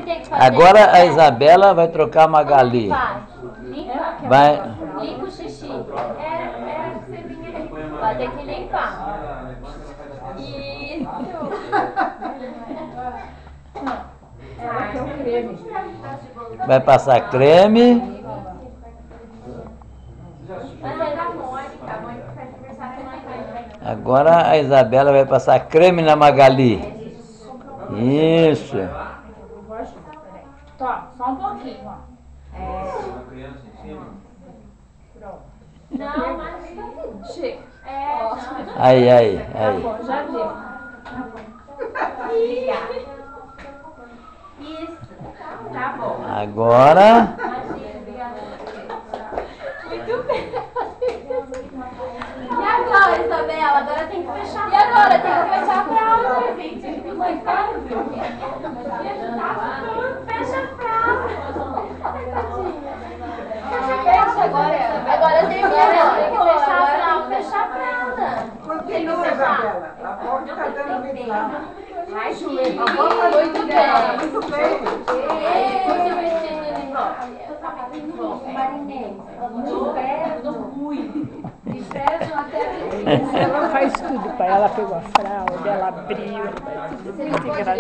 tem que fazer. Agora a Isabela vai trocar a Magali. Vai. Limpa o xixi. Era que você vinha aí. Vai ter que limpar. Isso. Vai passar creme. Mas é da Mônica. A Mônica faz aniversário amanhã. Agora a Isabela vai passar creme na Magali. Isso. Toma, só um pouquinho, ó. Não, mas Chega. Aí. Tá bom, já deu. isso. Tá bom. Agora. Muito bem. E agora, Isabela? Agora tem que fechar. E agora tem que fechar a fralda, gente. Mãe, faz. Fecha a fralda. Fecha agora. Agora termina. Tem que fechar a fralda. Fechar a fralda. Continua, Isabela. A avó que tá dando risada. Ai, A avó tá muito bem. muito bem. Esse vestido ali, ó. Marinês. Ela faz tudo para ela, pegou a fralda, ela abriu, ela faz tudo muito engraçado.